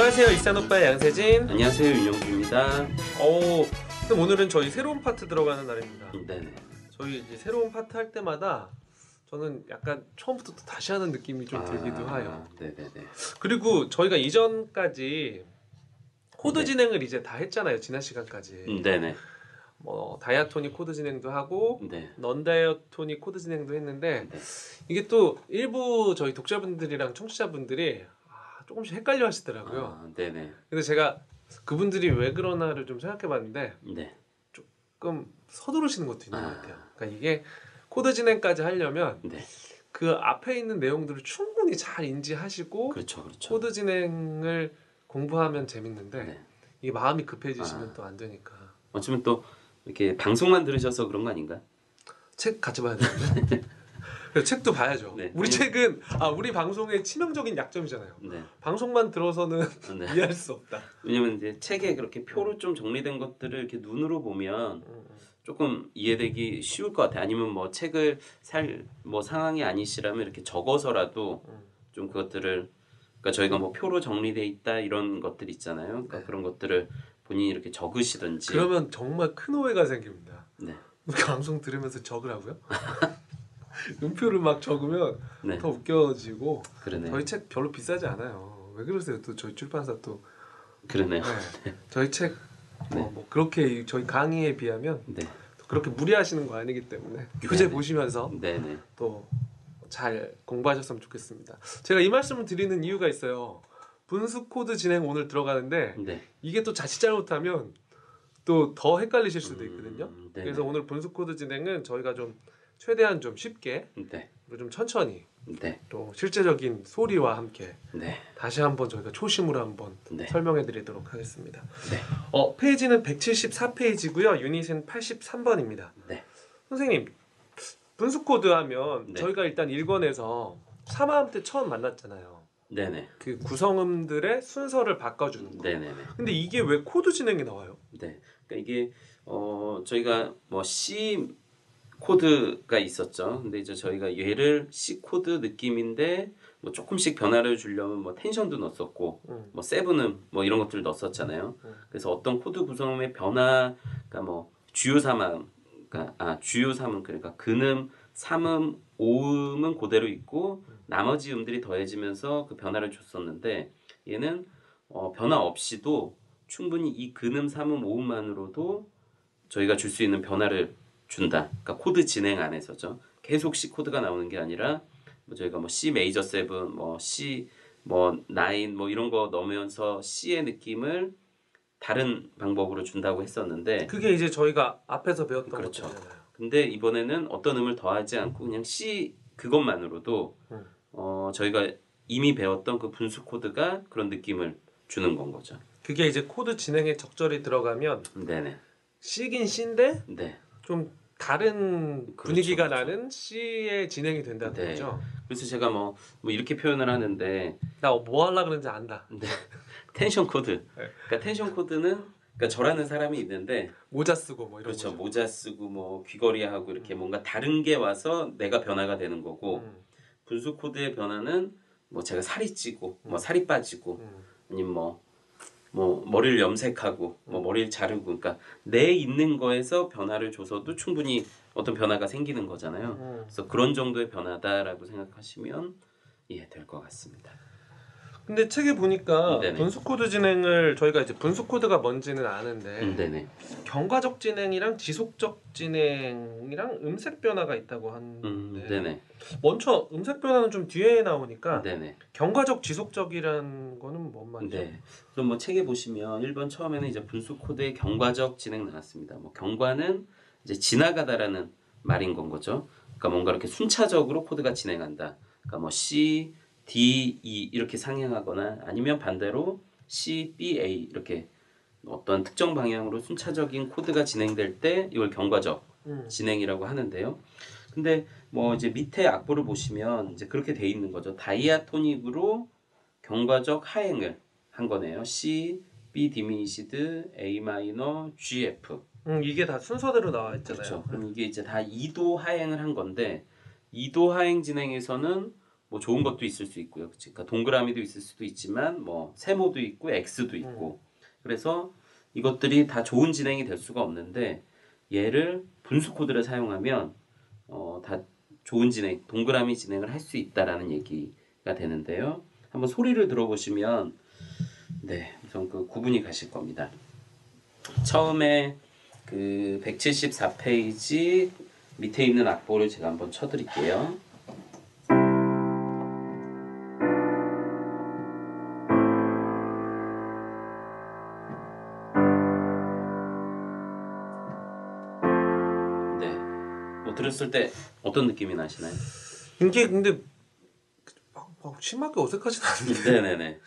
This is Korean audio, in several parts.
안녕하세요, 이산오빠의 양세진. 안녕하세요, 윤영주입니다. 그럼 오늘은 저희 새로운 파트 들어가는 날입니다. 네네. 저희 이제 새로운 파트 할 때마다 저는 약간 처음부터 또 다시 하는 느낌이 좀 들기도 해요. 네네네. 그리고 저희가 이전까지 코드 네. 진행을 이제 다 했잖아요, 지난 시간까지. 네네. 뭐 다이아토닉 코드 진행도 하고 네. 넌 다이아토닉 코드 진행도 했는데 네. 이게 또 일부 저희 독자분들이랑 청취자분들이 조금씩 헷갈려 하시더라고요. 네네. 근데 제가 그분들이 왜 그러나를 좀 생각해 봤는데 네. 조금 서두르시는 것도 있는 것 같아요. 그러니까 이게 코드 진행까지 하려면 네. 그 앞에 있는 내용들을 충분히 잘 인지하시고 그렇죠, 그렇죠. 코드 진행을 공부하면 재밌는데 네. 이게 마음이 급해지시면 또 안 되니까. 어쩌면 또 이렇게 방송만 들으셔서 그런 거 아닌가? 책 같이 봐야 되는데. 그래서 책도 봐야죠. 네. 우리 책은 우리 방송의 치명적인 약점이잖아요. 네. 방송만 들어서는 네. 이해할 수 없다. 왜냐면 이제 책에 그렇게 표로 좀 정리된 것들을 이렇게 눈으로 보면 조금 이해되기 쉬울 것 같아. 아니면 뭐 책을 살 뭐 상황이 아니시라면 이렇게 적어서라도 좀 그것들을, 그러니까 저희가 뭐 표로 정리돼 있다 이런 것들 있잖아요. 그러니까 네. 그런 것들을 본인이 이렇게 적으시든지. 그러면 정말 큰 오해가 생깁니다. 네. 방송 들으면서 적으라고요? 음표를 막 적으면 네. 더 웃겨지고. 그러네요. 저희 책 별로 비싸지 않아요. 왜 그러세요? 또 저희 출판사 또. 그러네요. 네. 저희 책 네. 뭐 그렇게 저희 강의에 비하면 네. 그렇게 무리하시는 거 아니기 때문에 교재 보시면서 네네. 또 잘 공부하셨으면 좋겠습니다. 제가 이 말씀을 드리는 이유가 있어요. 분수 코드 진행 오늘 들어가는데 네. 이게 또 자칫 잘못하면 또 더 헷갈리실 수도 있거든요. 네네. 그래서 오늘 분수 코드 진행은 저희가 좀 최대한 좀 쉽게 네. 그리고 좀 천천히 네. 또 실제적인 소리와 함께 네. 다시 한번 저희가 초심으로 한번 네. 설명해 드리도록 하겠습니다. 네. 페이지는 174페이지고요. 유닛은 83번입니다. 네. 선생님, 분수 코드 하면 네. 저희가 일단 1권에서 3화음 때 처음 만났잖아요. 네네. 그 구성음들의 순서를 바꿔주는 거. 네네네. 근데 이게 왜 코드 진행이 나와요? 네. 그러니까 이게 저희가 뭐 C 코드가 있었죠. 근데 이제 저희가 얘를 C 코드 느낌인데 뭐 조금씩 변화를 주려면 뭐 텐션도 넣었었고 뭐 세븐음 뭐 이런 것들을 넣었었잖아요. 그래서 어떤 코드 구성음의 변화, 그러니까 뭐 주요 3음, 그러니까 주요 3음, 그러니까 근음, 3음, 5음은 그대로 있고 나머지 음들이 더해지면서 그 변화를 줬었는데 얘는 변화 없이도 충분히 이 근음, 3음, 5음만으로도 저희가 줄 수 있는 변화를 준다. 그러니까 코드 진행 안에서죠. 계속 C 코드가 나오는 게 아니라 뭐 저희가 뭐 C 메이저 7, 뭐 C 뭐 9 뭐 이런 거 넣으면서 C의 느낌을 다른 방법으로 준다고 했었는데, 그게 이제 저희가 앞에서 배웠던 그렇죠. 것들이잖아요. 근데 이번에는 어떤 음을 더하지 않고 그냥 C 그것만으로도 저희가 이미 배웠던 그 분수 코드가 그런 느낌을 주는 건 거죠. 그게 이제 코드 진행에 적절히 들어가면 네네. C긴 C인데 네. 좀 다른 그렇죠, 분위기가 그렇죠. 나는 C의 진행이 된다는 네. 거죠. 그래서 제가 뭐 이렇게 표현을 하는데, 나 뭐 하려고 그러는지 안다. 네. 텐션 코드. 네. 그러니까 텐션 코드는, 그러니까 저라는 사람이 있는데, 모자 쓰고 뭐 이런 그렇죠. 거죠. 모자 쓰고 뭐 귀걸이 하고 이렇게 뭔가 다른 게 와서 내가 변화가 되는 거고, 분수 코드의 변화는 뭐 제가 살이 찌고 뭐 살이 빠지고 아니면 뭐 머리를 염색하고 뭐 머리를 자르고, 그러니까 내 있는 거에서 변화를 줘서도 충분히 어떤 변화가 생기는 거잖아요. 그래서 그런 정도의 변화다라고 생각하시면 이해될 것 같습니다. 근데 책에 보니까 네네. 분수 코드 진행을 저희가 이제 분수 코드가 뭔지는 아는데 네네. 경과적 진행이랑 지속적 진행이랑 음색 변화가 있다고 하는데 네네. 먼저 음색 변화는 좀 뒤에 나오니까 네네. 경과적 지속적이라는 거는 뭔 말이죠? 네. 그럼 뭐 책에 보시면 1번 처음에는 이제 분수 코드의 경과적 진행 나왔습니다. 뭐 경과는 이제 지나가다라는 말인 건 거죠. 그러니까 뭔가 이렇게 순차적으로 코드가 진행한다. 그러니까 뭐 C, D, E 이렇게 상행하거나 아니면 반대로 C, B, A 이렇게 어떤 특정 방향으로 순차적인 코드가 진행될 때 이걸 경과적 진행이라고 하는데요. 근데 뭐 이제 밑에 악보를 보시면 이제 그렇게 돼 있는 거죠. 다이아토닉으로 경과적 하행을 한 거네요. C, B 디미니시드, A 마이너, G, F. 이게 다 순서대로 나와 있잖아요. 그렇죠. 그럼 이게 이제 다 2도 하행을 한 건데 2도 하행 진행에서는 뭐 좋은 것도 있을 수 있고요. 그러니까 동그라미도 있을 수도 있지만 뭐 세모도 있고 X도 있고 그래서 이것들이 다 좋은 진행이 될 수가 없는데 얘를 분수 코드를 사용하면 다 좋은 진행, 동그라미 진행을 할 수 있다라는 얘기가 되는데요. 한번 소리를 들어보시면 네, 우선 그 구분이 가실 겁니다. 처음에 그 174페이지 밑에 있는 악보를 제가 한번 쳐드릴게요. 네, 뭐 들었을 때 어떤 느낌이 나시나요? 이게 근데 막 심하게 어색하진 않은데. 네네네.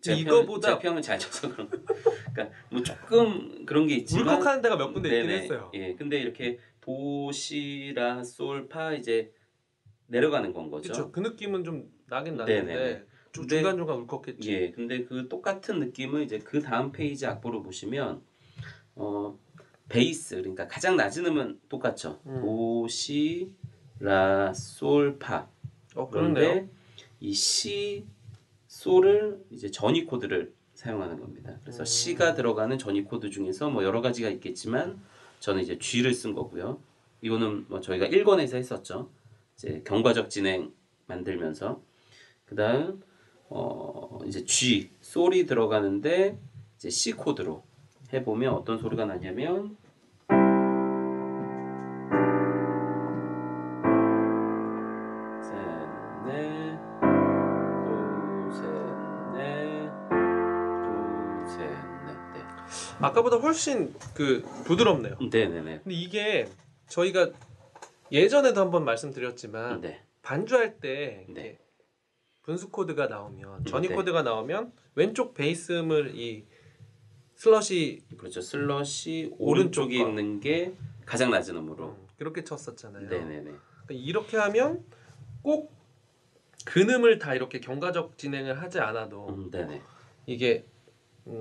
이거보다 제 평을 잘 쳐서 그런 거. 그러니까 뭐 조금 그런 게 있지만 울컥하는 데가 몇 군데 있긴 네네. 했어요. 예, 근데 이렇게 도시라 솔파 이제 내려가는 건 거죠. 그렇죠. 그 느낌은 좀 나긴 네네네. 났는데 근데 중간중간 울컥했지. 예, 근데 그 똑같은 느낌을 이제 그 다음 페이지 악보를 보시면 베이스 그러니까 가장 낮은 음은 똑같죠. 도시 라 솔파. 그렇네요. 그런데 이 시 솔을 이제 전위 코드를 사용하는 겁니다. 그래서 C가 들어가는 전위 코드 중에서 뭐 여러 가지가 있겠지만 저는 이제 G를 쓴 거고요. 이거는 뭐 저희가 1권에서 했었죠. 이제 경과적 진행 만들면서 그다음 이제 G 솔이 들어가는데 이제 C 코드로 해보면 어떤 소리가 나냐면 아까보다 훨씬 그 부드럽네요. 네네네. 근데 이게 저희가 예전에도 한번 말씀드렸지만 네. 반주할 때 네. 이렇게 분수 코드가 나오면 전위 네. 코드가 나오면 왼쪽 베이스음을 이 슬러시 그렇죠. 슬러시 오른쪽과. 오른쪽에 있는 게 가장 낮은 음으로. 그렇게 쳤었잖아요. 네네네. 그러니까 이렇게 하면 꼭 근음을 다 이렇게 경과적 진행을 하지 않아도 네네. 이게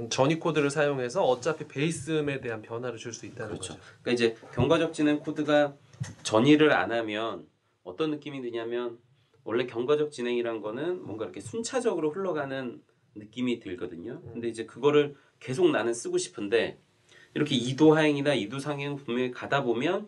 전위 코드를 사용해서 어차피 베이스음에 대한 변화를 줄 수 있다는 그렇죠. 거죠. 그러니까 이제 경과적 진행 코드가 전이를 안 하면 어떤 느낌이 드냐면 원래 경과적 진행이란 거는 뭔가 이렇게 순차적으로 흘러가는 느낌이 들거든요. 근데 이제 그거를 계속 나는 쓰고 싶은데 이렇게 2도 하행이나 2도 상행 분명히 가다 보면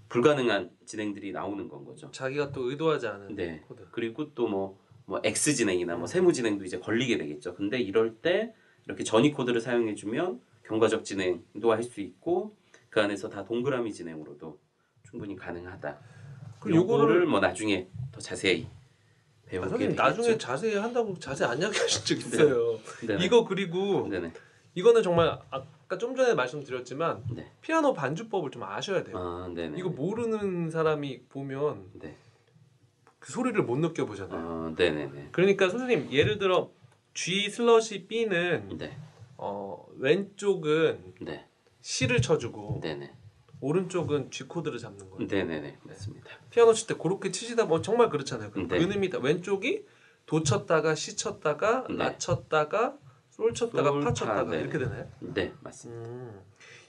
불가능한 진행들이 나오는 건 거죠. 자기가 또 의도하지 않은 네. 코드. 그리고 또 뭐 X 진행이나 뭐 세무 진행도 이제 걸리게 되겠죠. 근데 이럴 때 이렇게 전위 코드를 사용해 주면 경과적 진행도 할 수 있고 그 안에서 다 동그라미 진행으로도 충분히 가능하다. 그럼 요거를 뭐 나중에 더 자세히 배우게 선생님 되겠죠. 나중에 자세히 한다고 자세히 안 이야기하신 적 있어요. 네네. 이거 그리고 네네. 이거는 정말 아까 좀 전에 말씀드렸지만 네. 피아노 반주법을 좀 아셔야 돼요. 아, 네네. 이거 모르는 사람이 보면 네. 그 소리를 못 느껴보잖아요. 네네네. 그러니까 선생님 예를 들어 G 슬러시 B는 네. 왼쪽은 네. C를 쳐주고 네네. 오른쪽은 G 코드를 잡는 거예요. 네네네. 맞습니다. 피아노 칠 때 그렇게 치시다 보면 정말 그렇잖아요. 그 네. 근음이 다 왼쪽이 도 쳤다가 C 쳤다가 네. 라 쳤다가 솔 쳤다가 솔, 파 쳤다가 네. 이렇게 되나요? 네, 맞습니다.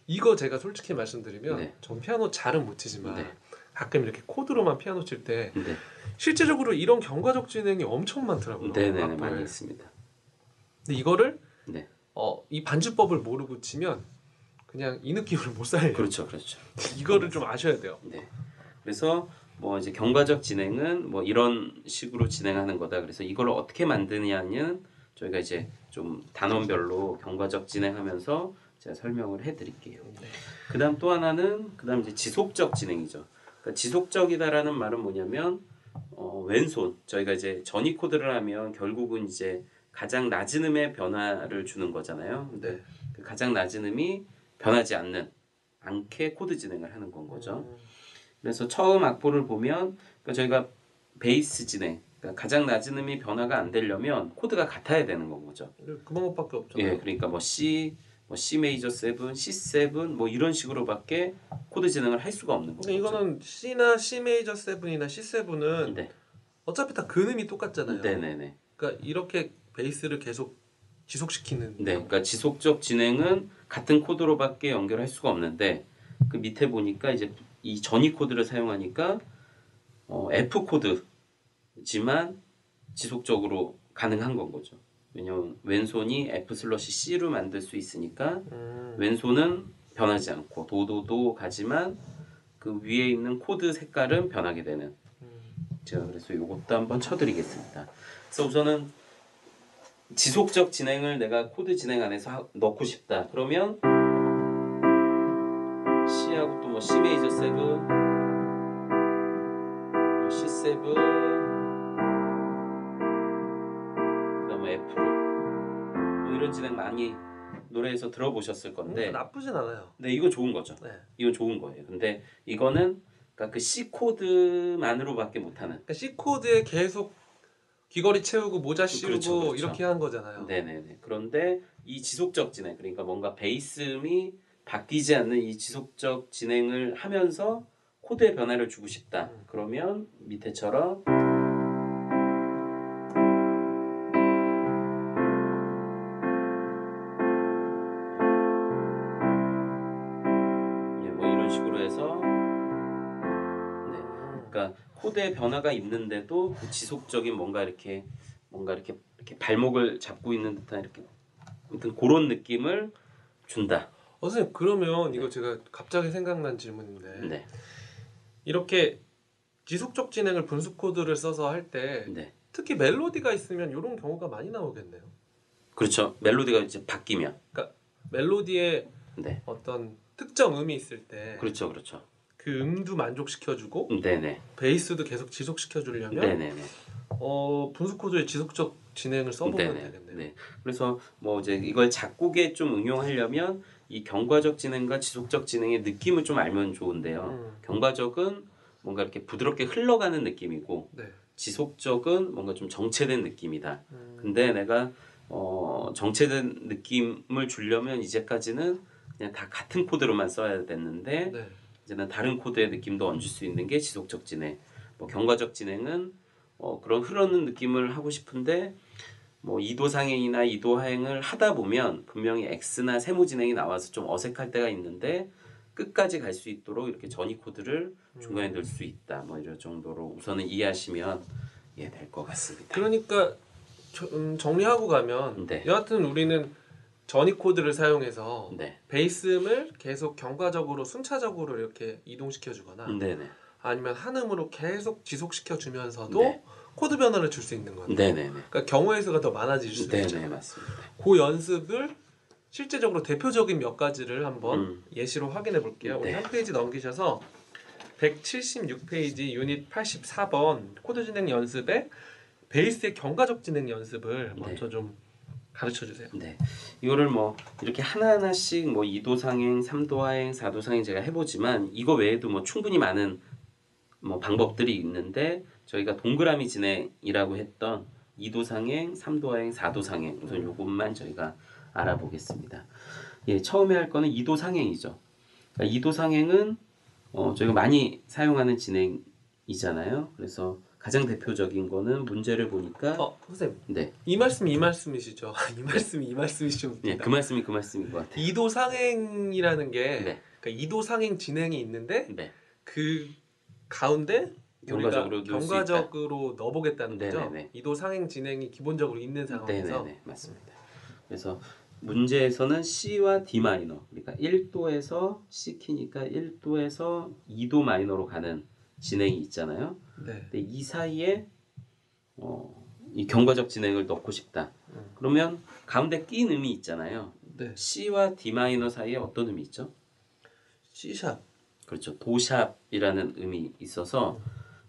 이거 제가 솔직히 말씀드리면 네. 전 피아노 잘은 못 치지만 네. 가끔 이렇게 코드로만 피아노 칠 때 네. 실제적으로 이런 경과적 진행이 엄청 많더라고요. 네네네. 악보에. 많이 있습니다. 근데 이거를 네. 이 반주법을 모르고 치면 그냥 이 느낌을 못 살려요. 그렇죠. 그렇죠. 이거를 좀 아셔야 돼요. 네. 그래서 뭐 이제 경과적 진행은 뭐 이런 식으로 진행하는 거다. 그래서 이걸 어떻게 만드냐는 저희가 이제 좀 단원별로 경과적 진행하면서 제가 설명을 해드릴게요. 네. 그다음 또 하나는 그다음 이제 지속적 진행이죠. 그러니까 지속적이다라는 말은 뭐냐면 왼손 저희가 이제 전위 코드를 하면 결국은 이제 가장 낮은 음의 변화를 주는 거잖아요. 근데 그 가장 낮은 음이 변하지 않게 코드 진행을 하는 건 거죠. 그래서 처음 악보를 보면 그러니까 저희가 베이스 진행, 그러니까 가장 낮은 음이 변화가 안 되려면 코드가 같아야 되는 건 거죠. 그 방법밖에 없잖아요. 예, 그러니까 뭐 C 메이저 7, C7 뭐 이런 식으로밖에 코드 진행을 할 수가 없는 거죠. 이거는 C나 C 메이저 7이나 C7은 네. 어차피 다 근음이 똑같잖아요. 네네네. 그러니까 이렇게 베이스를 계속 지속시키는. 네, 그러니까 지속적 진행은 같은 코드로밖에 연결할 수가 없는데 그 밑에 보니까 이제 이 전위 코드를 사용하니까 F 코드지만 지속적으로 가능한 건 거죠. 왜냐면 왼손이 F 슬러시 C로 만들 수 있으니까 왼손은 변하지 않고 도도도 가지만 그 위에 있는 코드 색깔은 변하게 되는. 제가 그래서 이것도 한번 쳐드리겠습니다. 그래서 우선은 지속적 진행을 내가 코드 진행 안에서 넣고 싶다. 그러면 C하고 또 뭐 C 메이저 7, C7, 그다음에 F로 뭐 이런 진행 많이 노래에서 들어보셨을 건데 나쁘진 않아요. 네, 이거 좋은 거죠. 네. 이건 좋은 거예요. 근데 이거는 그러니까 그 C 코드만으로밖에 못하는. 그러니까 C 코드에 계속 귀걸이 채우고 모자 씌우고 그렇죠, 그렇죠. 이렇게 한 거잖아요. 네네네. 그런데 이 지속적 진행, 그러니까 뭔가 베이스음이 바뀌지 않는 이 지속적 진행을 하면서 코드의 변화를 주고 싶다. 그러면 밑에처럼 뭐 이런 식으로 해서 네. 그러니까 코드의 변화가 있는데도 그 지속적인 뭔가 이렇게 발목을 잡고 있는 듯한 이렇게 아무튼 그런 느낌을 준다. 선생님 그러면 이거 제가 갑자기 생각난 질문인데 네. 이렇게 지속적 진행을 분수 코드를 써서 할 때 네. 특히 멜로디가 있으면 이런 경우가 많이 나오겠네요. 그렇죠. 멜로디가 이제 바뀌면. 그러니까 멜로디에 네. 어떤 특정 음이 있을 때 그렇죠. 그렇죠. 그 음도 만족시켜주고 네네. 베이스도 계속 지속시켜주려면 네네네. 분수 코드의 지속적 진행을 써보면 네네. 되겠네요. 네. 그래서 뭐 이제 이걸 작곡에 좀 응용하려면 이 경과적 진행과 지속적 진행의 느낌을 좀 알면 좋은데요. 경과적은 뭔가 이렇게 부드럽게 흘러가는 느낌이고 네. 지속적은 뭔가 좀 정체된 느낌이다. 근데 내가 정체된 느낌을 주려면 이제까지는 그냥 다 같은 코드로만 써야 됐는데 네. 이제는 다른 코드의 느낌도 얹을 수 있는 게 지속적 진행. 뭐 경과적 진행은 그런 흐르는 느낌을 하고 싶은데 뭐 2도 상행이나 2도 하행을 하다 보면 분명히 X나 세모 진행이 나와서 좀 어색할 때가 있는데 끝까지 갈 수 있도록 이렇게 전이 코드를 중간에 넣을 수 있다. 뭐 이런 정도로 우선은 이해하시면 될 것 같습니다. 그러니까 정리하고 가면 네. 여하튼 우리는 전이 코드를 사용해서 네. 베이스음을 계속 경과적으로 순차적으로 이렇게 이동시켜 주거나 네네. 아니면 한 음으로 계속 지속시켜 주면서도 네. 코드 변화를 줄 수 있는 거예요. 네네네. 그러니까 경우의 수가 더 많아질 수 네네, 있죠. 맞습니다. 그 연습을 실제적으로 대표적인 몇 가지를 한번 예시로 확인해 볼게요. 우리 네. 한 페이지 넘기셔서 176페이지 유닛 84번 코드 진행 연습에 베이스의 경과적 진행 연습을 먼저 좀 가르쳐 주세요. 네. 이거를 뭐 이렇게 하나하나씩 뭐 2도 상행, 3도 하행, 4도 상행 제가 해보지만 이거 외에도 뭐 충분히 많은 뭐 방법들이 있는데 저희가 동그라미 진행이라고 했던 2도 상행, 3도 하행, 4도 상행 우선 요것만 저희가 알아보겠습니다. 처음에 할 거는 2도 상행이죠. 그러니까 2도 상행은 저희가 많이 사용하는 진행이잖아요. 그래서 가장 대표적인 거는 문제를 보니까 선생님. 네. 이 말씀이 이 말씀이시죠? 이 말씀이시죠? 네, 그 말씀인 것 같아요. 2도 상행이라는 게 네. 그러니까 2도 상행 진행이 있는데 네. 그 가운데 경과적으로 우리가 넣을 수 경과적으로 넣어보겠다는 거죠. 네네네. 2도 상행 진행이 기본적으로 있는 상황에서 네네네, 맞습니다. 그래서 문제에서는 C와 D 마이너, 그러니까 1도에서 C 키니까 1도에서 2도 마이너로 가는 진행이 있잖아요. 네. 근데 이 사이에 이 경과적 진행을 넣고 싶다. 그러면 가운데 낀 음이 있잖아요. 네. C와 D 마이너 사이에 어떤 음이 있죠? C샵. 그렇죠. 도샵이라는 음이 있어서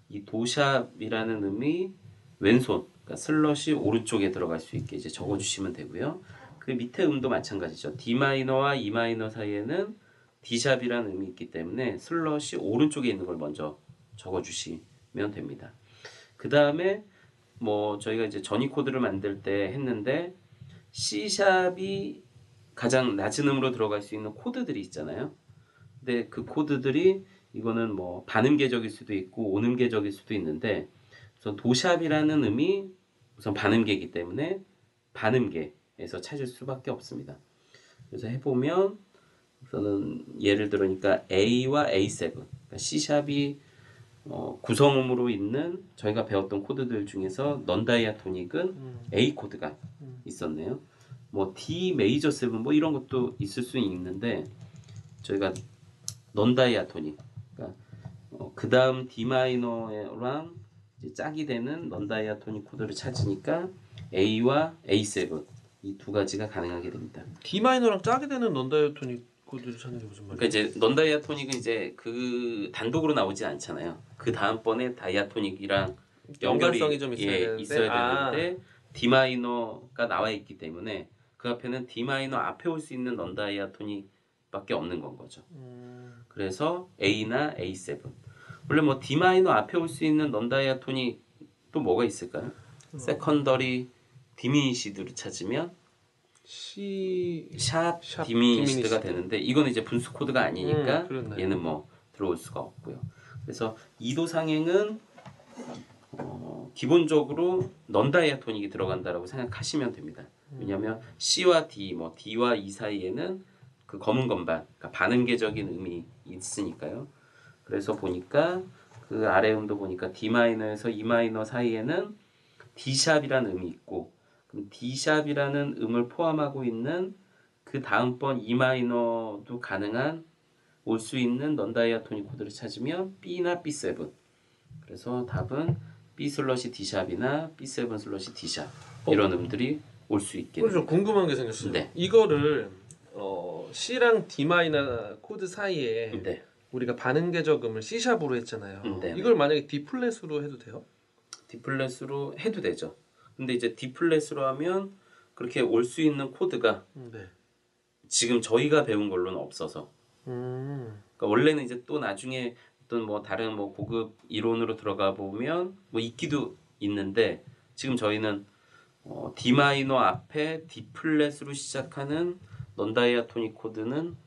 이 도샵이라는 음이 왼손, 그러니까 슬럿이 오른쪽에 들어갈 수 있게 이제 적어주시면 되고요. 그 밑에 음도 마찬가지죠. D 마이너와 E 마이너 사이에는 D샵이라는 음이 있기 때문에 슬럿이 오른쪽에 있는 걸 먼저 적어주시면 됩니다. 그 다음에 뭐 저희가 이제 전이 코드를 만들 때 했는데 C샵이 가장 낮은 음으로 들어갈 수 있는 코드들이 있잖아요. 근데 그 코드들이 이거는 뭐 반음계적일 수도 있고 온음계적일 수도 있는데 우선 도샵이라는 음이 우선 반음계이기 때문에 반음계에서 찾을 수밖에 없습니다. 그래서 해보면 우선은 예를 들으니까 A와 A7, 그러니까 C샵이 구성음으로 있는 저희가 배웠던 코드들 중에서 넌 다이아토닉은 A 코드가 있었네요. 뭐 D 메이저 7 뭐 이런 것도 있을 수 있는데 저희가 넌 다이아토닉 그러니까 그 다음 D 마이너랑 이제 짝이 되는 넌 다이아토닉 코드를 찾으니까 A와 A7 이 두 가지가 가능하게 됩니다. D 마이너랑 짝이 되는 넌다이아토닉 코드를 찾는 게 무슨 말이에요? 그러니까 이제 넌 다이아토닉은 이제 그 단독으로 나오지 않잖아요. 그 다음번에 다이아토닉이랑 연관성이 좀 있어야 예, 되는데. 있어야 되는데 D 마이너가 나와 있기 때문에 그 앞에는 D 마이너 앞에 올 수 있는 넌 다이아토닉밖에 없는 건 거죠. 그래서 A나 A7. 원래 뭐 D 마이너 앞에 올 수 있는 넌 다이아토닉 또 뭐가 있을까요? 세컨더리 디미니시드를 찾으면 C 샵 샵 디미니시드가 디미니시드. 되는데 이거는 이제 분수 코드가 아니니까 그렇네. 얘는 뭐 들어올 수가 없고요. 그래서 이도 상행은 기본적으로 넌 다이아토닉이 들어간다라고 생각하시면 됩니다. 왜냐하면 C와 D, 뭐 D와 E 사이에는 그 검은 건반, 그러니까 반음계적인 음이 있으니까요. 그래서 보니까 그 아래 음도 보니까 D 마이너에서 E 마이너 사이에는 D 샵이라는 음이 있고, 그럼 D 샵이라는 음을 포함하고 있는 그 다음번 E 마이너도 가능한 올 수 있는 넌 다이아토닉 코드를 찾으면 B나 B7. 그래서 답은 B 슬러시 D 샵이나 B7 슬러시 D 샵 이런 음들이 올 수 있게 그래서 됩니다. 궁금한 게 생겼어요. 네. 이거를 C랑 D 마이너 코드 사이에 네. 우리가 반응계적 음을 C 샵으로 했잖아요. 네. 이걸 만약에 D 플랫으로 해도 돼요? D 플랫으로 해도 되죠. 근데 이제 D 플랫으로 하면 그렇게 올 수 있는 코드가 네. 지금 저희가 배운 걸로는 없어서. 그러니까 원래는 이제 또 나중에 어떤 뭐 다른 뭐 고급 이론으로 들어가 보면 뭐 있기도 있는데 지금 저희는 D 마이너 앞에 D 플랫으로 시작하는 넌 다이아토닉 코드는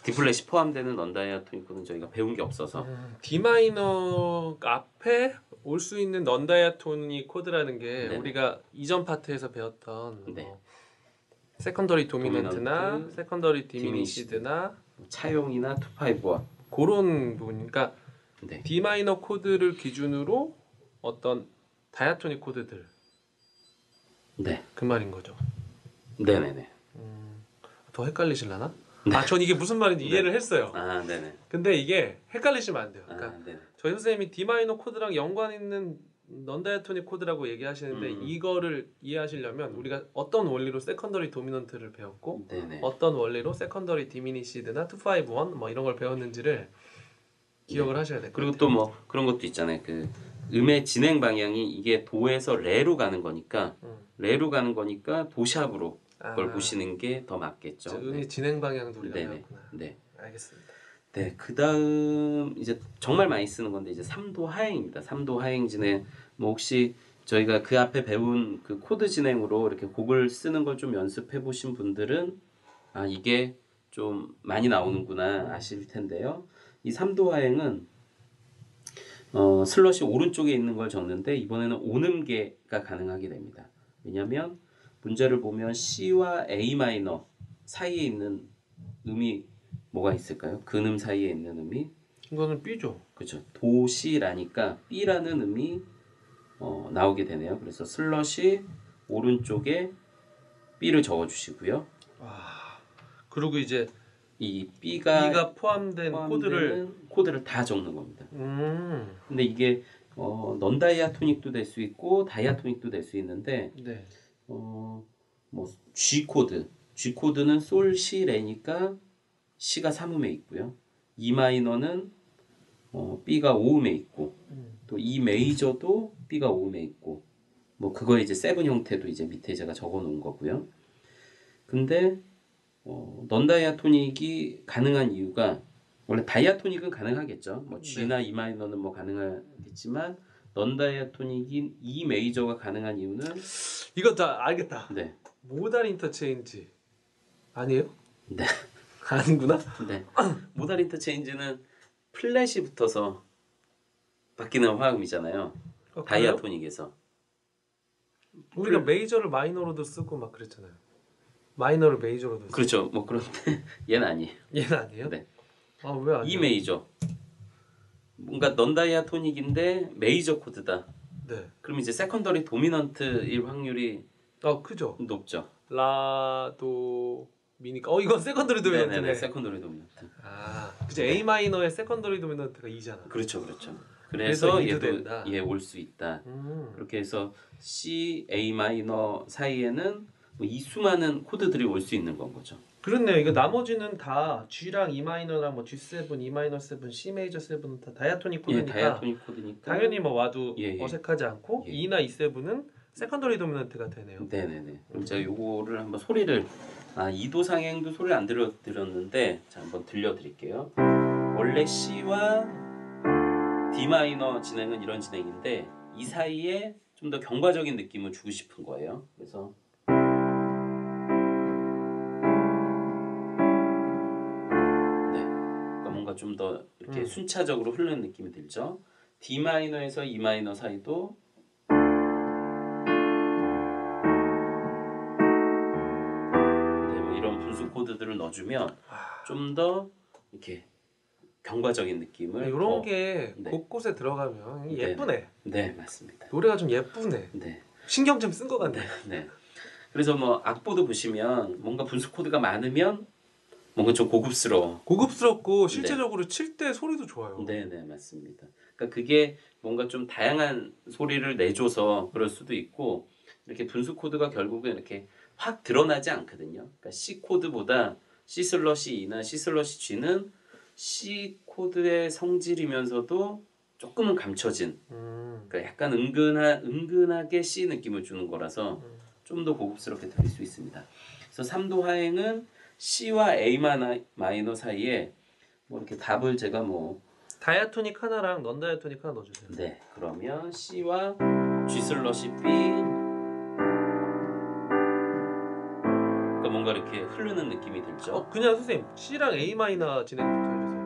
D 플랫이 포함되는 넌 다이아토닉 코드는 저희가 배운 게 없어서 D 마이너 앞에 올 수 있는 넌 다이아토닉 코드라는 게 네네. 우리가 이전 파트에서 배웠던 네. 뭐 세컨더리 도미넌트나 도미넌트, 세컨더리 디미니시드나 차용이나 투파이브와 그런 부분. 그러니까 네. D 마이너 코드를 기준으로 어떤 다이아토닉 코드들 네. 그 말인 거죠. 네네네. 더 헷갈리실라나? 아, 전 이게 무슨 말인지 이해를 했어요. 아, 네네. 근데 이게 헷갈리시면 안 돼요. 아, 그러니까 네네. 저희 선생님이 D 마이너 코드랑 연관 있는 넌 다이아토닉 코드라고 얘기하시는데 이거를 이해하시려면 우리가 어떤 원리로 세컨더리 도미넌트를 배웠고 네네. 어떤 원리로 세컨더리 디미니시드나 251 뭐 이런 걸 배웠는지를 기억을 하셔야 돼요. 그리고 또 뭐 그런 것도 있잖아요. 그 음의 진행 방향이 이게 도에서 레로 가는 거니까 레로 가는 거니까 도샵으로 그걸 보시는 게 더 맞겠죠. 음이 진행 방향도 우리가 네네. 배웠구나. 네. 알겠습니다. 네, 그다음 이제 정말 많이 쓰는 건데 이제 3도 하행입니다. 3도 하행 진행 뭐 혹시 저희가 그 앞에 배운 그 코드 진행으로 이렇게 곡을 쓰는 걸 좀 연습해 보신 분들은 아 이게 좀 많이 나오는구나 아실 텐데요. 이 3도 하행은 슬롯이 오른쪽에 있는 걸 적는데 이번에는 오음계가 가능하게 됩니다. 왜냐하면 문제를 보면 C와 A 마이너 사이에 있는 음이 뭐가 있을까요? 근음 사이에 있는 음이 이거는 B죠. 그렇죠. 도 C라니까 B라는 음이 나오게 되네요. 그래서 슬롯이 오른쪽에 B를 적어주시고요. 그리고 이제 이 B가 B가 포함된 코드를 다 적는 겁니다. 근데 이게 넌 다이아토닉도 될 수 있고 다이아토닉도 될 수 있는데 네. 뭐 G 코드는 솔 시 레니까 C가 3음에 있고요. E 마이너는 B가 5음에 있고 또 E 메이저도 B가 5음에 있고 뭐 그거 이제 세븐 형태도 이제 밑에 제가 적어 놓은 거고요. 근데 넌 다이아토닉이 가능한 이유가 원래 다이아토닉은 가능하겠죠. 뭐 G나 E 마이너는 뭐 가능하겠지만 넌 다이아토닉인 E 메이저가 가능한 이유는 이거 다 알겠다. 네. 모달 인터체인지 아니에요? 네. 아니구나. 네. 모달 인터체인지는 플랫이 붙어서 바뀌는 화음이잖아요. 다이아토닉에서. 우리가 메이저를 마이너로도 쓰고 막 그랬잖아요. 마이너를 메이저로도 쓰고. 그렇죠. 뭐 그런데 얘는 아니에요. 얘는 아니에요? 네. 아, 왜 아니에요? E 메이저. 뭔가 넌다이아토닉인데 메이저 코드다. 네. 그럼 이제 세컨더리 도미넌트일 확률이 크죠. 높죠. 라도 미니까 이건 세컨더리 네네네, 도미넌트네. 세컨더리 도미넌트. 그치. 네. A 마이너의 세컨더리 도미넌트가 2잖아. 그렇죠. 그래서 그래서 이도 얘도 된다. 올 수 있다. 음. 그렇게 해서 C, A 마이너 사이에는 뭐 이 수많은 코드들이 올 수 있는 건 거죠. 그렇네요. 이거 나머지는 다 G랑 E 마이너랑 뭐 G7, E 마이너 7, C 메이저 7은 다 다이아토닉 예, 코드니까 다이아토닉 코드니까 당연히 뭐 와도 예, 예. 어색하지 않고 예. E나 E7은 세컨더리 도미넌트가 되네요. 네네네. 그럼 제가 요거를 한번 소리를 이도 상행도 소리를 안 들었는데 자 한번 들려드릴게요. 원래 C와 D 마이너 진행은 이런 진행인데 이 사이에 좀 더 경과적인 느낌을 주고 싶은 거예요. 그래서 네, 그러니까 뭔가 좀 더 이렇게 순차적으로 흐르는 느낌이 들죠. D 마이너에서 E 마이너 사이도 네, 뭐 이런 분수 코드들을 넣어주면 좀 더 이렇게 경과적인 느낌을 이런 게 네. 곳곳에 들어가면 예쁘네. 네, 맞습니다. 노래가 좀 예쁘네. 네. 신경 좀 쓴 것 같네. 네. 그래서 뭐 악보도 보시면 뭔가 분수 코드가 많으면 뭔가 좀 고급스러워. 고급스럽고 실제적으로 칠 때 소리도 좋아요. 네, 맞습니다. 그러니까 그게 뭔가 좀 다양한 소리를 내줘서 그럴 수도 있고 이렇게 분수 코드가 결국은 이렇게 확 드러나지 않거든요. 그러니까 C 코드보다 C 슬러시 E나 C 슬러시 G는 C 코드의 성질이면서도 조금은 감춰진 그러니까 약간 은근하게 C 느낌을 주는 거라서 좀 더 고급스럽게 들릴 수 있습니다. 그래서 3도 하행은 C와 A 마이너 사이에 뭐 이렇게 답을 제가 뭐 다이아토닉 하나랑 넌 다이아토닉 하나 넣어주세요. 네, 그러면 C와 G 슬러시 B 그러니까 뭔가 이렇게 흐르는 느낌이 들죠. 그냥 선생님 C랑 A 마이너 진행부터 해주세요.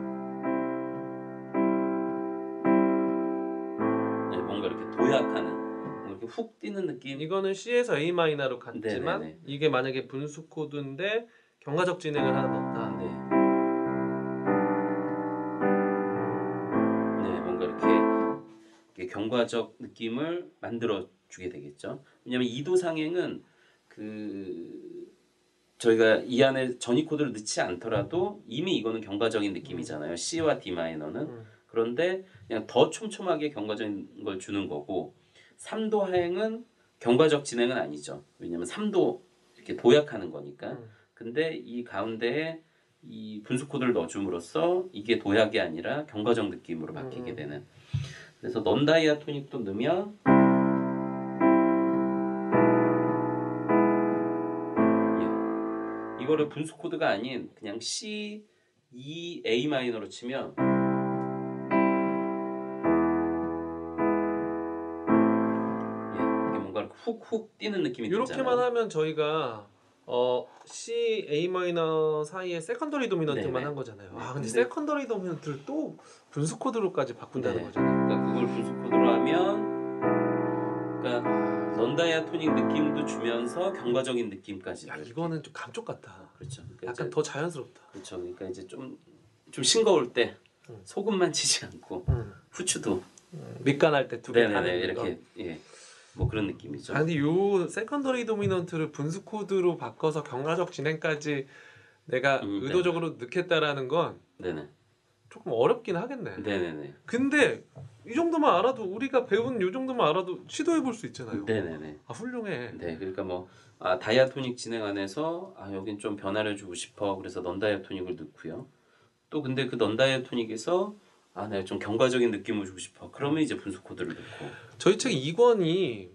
네, 뭔가 이렇게 도약하는 뭔가 이렇게 훅 뛰는 느낌. 이거는 C에서 A 마이너로 갔지만 네네네. 이게 만약에 분수 코드인데 경과적 진행을 하나 넣었다. 네. 네, 뭔가 이렇게 경과적 느낌을 만들어 주게 되겠죠. 왜냐하면 이도 상행은 저희가 이 안에 전이 코드를 넣지 않더라도 이미 이거는 경과적인 느낌이잖아요. C와 D 마이너는. 그런데 그냥 더 촘촘하게 경과적인 걸 주는 거고 3도 하행은 경과적 진행은 아니죠. 왜냐하면 3도 이렇게 도약하는 거니까. 근데 이 가운데에 이 분수 코드를 넣어줌으로써 이게 도약이 아니라 경과적 느낌으로 바뀌게 되는. 그래서 넌 다이아토닉도 넣으면 이거를 분수 코드가 아닌 그냥 C, E, A 마이너로 치면 이게 뭔가 훅훅 뛰는 느낌이 들잖아요. 이렇게만 하면 저희가 C, A 마이너 사이에 세컨더리 도미넌트만 네네. 한 거잖아요. 근데 근데- 세컨더리 도미넌트를 또 분수 코드로까지 바꾼다는 네. 거잖아요. 그러니까 그걸 분수 코드로 하면 그러니까 넌 다이아토닉 느낌도 주면서 경과적인 느낌까지. 이거는 좀 감쪽 같다. 그렇죠. 그러니까 약간 이제, 더 자연스럽다. 그렇죠. 그러니까 이제 좀 싱거울 때 소금만 치지 않고 후추도 밑간할 때 두 개 다 네네네 넣는 거. 이렇게 뭐 그런 느낌이죠. 근데 요 세컨더리 도미넌트를 분수 코드로 바꿔서 경과적 진행까지 내가 의도적으로 넣겠다라는 건 네네. 조금 어렵긴 하겠네. 네네네. 근데 이 정도만 알아도 우리가 배운 이 정도만 알아도 시도해 볼 수 있잖아요. 네네네. 훌륭해. 네, 그러니까 뭐 다이아토닉 진행 안에서 여긴 좀 변화를 주고 싶어. 그래서 넌 다이아토닉을 넣고요. 또 근데 그 넌 다이아토닉에서 내가 좀 경과적인 느낌을 주고 싶어. 그러면 이제 분수 코드를 넣고. 저희 책 2권이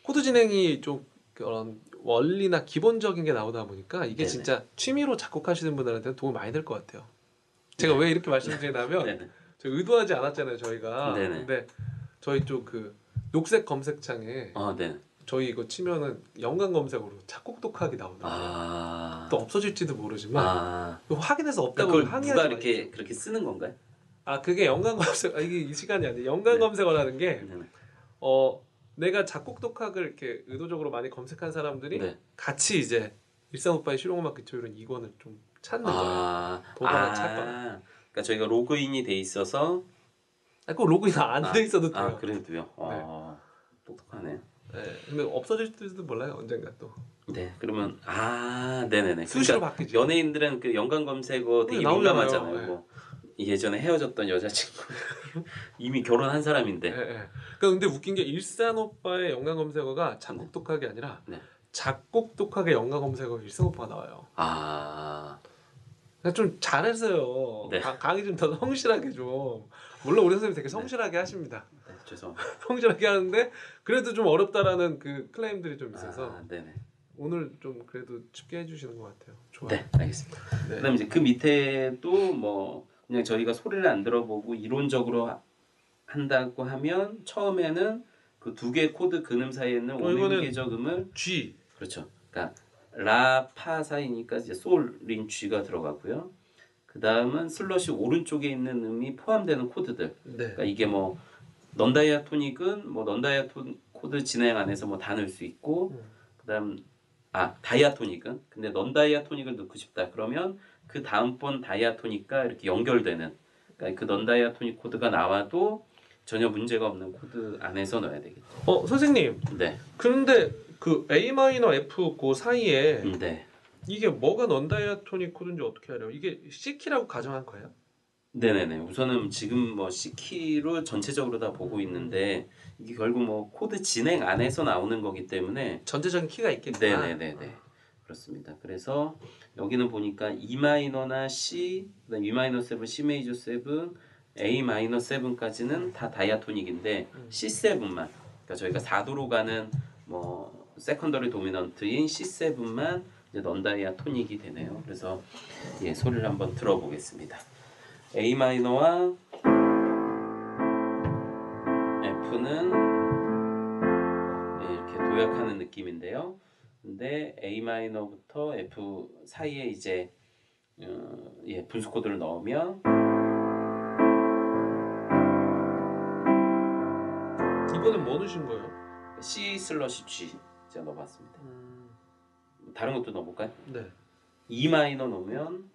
코드 진행이 좀 그런 원리나 기본적인 게 나오다 보니까 이게 네네. 진짜 취미로 작곡하시는 분들한테 도움 많이 될 것 같아요. 제가 왜 이렇게 말씀드리냐면 네네. 저 의도하지 않았잖아요 저희가. 네네. 근데 저희 쪽 그 녹색 검색창에 네. 저희 이거 치면은 연관 검색으로 작곡 독학이 나오더라고요. 또 없어질지도 모르지만 확인해서 없다고 그걸 항의하지 누가 이렇게 마십시오. 그렇게 쓰는 건가요? 그게 연관 검색 이게 이 시간이 아니에요. 연관 네. 검색어라는 게 네네. 내가 작곡 독학을 이렇게 의도적으로 많이 검색한 사람들이 네. 같이 이제 일산 오빠의 실용음악 기초 이론 2권을 좀 찾는 거예요. 보거나 찾거나. 그러니까 저희가 로그인이 돼 있어서 꼭 로그인 안 돼 있어도 돼요. 아 그래도요. 똑똑하네. 네, 근데 없어질지도 몰라요 언젠가 또. 네, 그러면 네네네. 수시로 그러니까 바뀌죠. 연예인들은 그 연관 검색어 되게 나오잖아요. 민감하잖아요. 네. 뭐 예전에 헤어졌던 여자친구 이미 결혼한 사람인데. 네, 네. 그러니까 근데 웃긴 게 일산 오빠의 연관 검색어가 작곡 독학이 아니라 네. 작곡 독학의 연관 검색어 일산 오빠가 나와요. 그러니까 좀 잘했어요. 네. 강의 좀 더 성실하게 좀. 물론 우리 선생님 되게 성실하게 하십니다. 네, 죄송합니다. 성실하게 하는데 그래도 좀 어렵다라는 그 클레임들이 좀 있어서 네네. 오늘 좀 그래도 쉽게 해주시는 것 같아요. 좋아요. 네, 알겠습니다. 네. 그다음 이제 그 밑에도 뭐 그냥 저희가 소리를 안 들어보고 이론적으로 한다고 하면 처음에는 그 두 개 코드 근음 사이에 있는 이거는 오음계적 음을 G. 그렇죠. 그러니까 라, 파 사이니까 이제 솔, 린, 쥐가 들어가고요. 그 다음은 슬러시 오른쪽에 있는 음이 포함되는 코드들. 네. 그러니까 이게 뭐 넌다이아토닉은 뭐 넌다이아톤 코드 진행 안에서 뭐 다 넣을 수 있고, 그다음 다이아토닉은 근데 넌다이아토닉을 넣고 싶다. 그러면 그 다음번 다이아토닉과 이렇게 연결되는. 그러니까 그 넌다이아토닉 코드가 나와도 전혀 문제가 없는 코드 안에서 넣어야 되겠죠. 선생님. 네. 그런데 그 A 마이너 F 그 사이에 네. 이게 뭐가 넌다이아토닉 코드인지 어떻게 알아요? 이게 C 키라고 가정한 거예요? 네네네. 우선은 지금 뭐 C키로 전체적으로 다 보고 있는데 이게 결국 뭐 코드 진행 안에서 나오는 거기 때문에 전체적인 키가 있겠구나. 네네네네. 그렇습니다. 그래서 여기는 보니까 E 마이너나 C, 그다음 E 마이너 7, C 메이저 7, A 마이너 7까지는 다 다이아토닉인데 C7만, 그러니까 저희가 4도로 가는 뭐 세컨더리 도미넌트인 C7만 이제 넌다이아토닉이 되네요. 그래서 소리를 한번 들어보겠습니다. A 마이너와 F는 이렇게 도약하는 느낌인데요. 근데 A 마이너부터 F 사이에 이제 분수 코드를 넣으면 이번엔 뭐 넣으신 거예요? C 슬러시 G 제가 넣어봤습니다. 다른 것도 넣어볼까요? 네. E 마이너 넣으면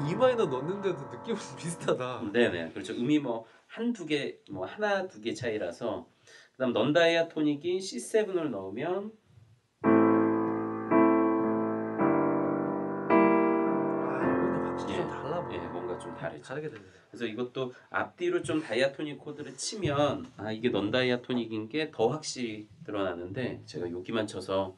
E 마이너 넣는데도 느낌은 비슷하다. 네네, 그렇죠. 음이 뭐 한두 개, 뭐 하나 두 개 차이라서. 그다음 넌다이아토닉인 C7을 넣으면 이거는 확실히 좀 달라 보여. 뭔가 좀 다르죠. 다르게 됩니다. 그래서 이것도 앞뒤로 좀 다이아토닉 코드를 치면 이게 넌다이아토닉인 게 더 확실히 드러나는데 제가 여기만 쳐서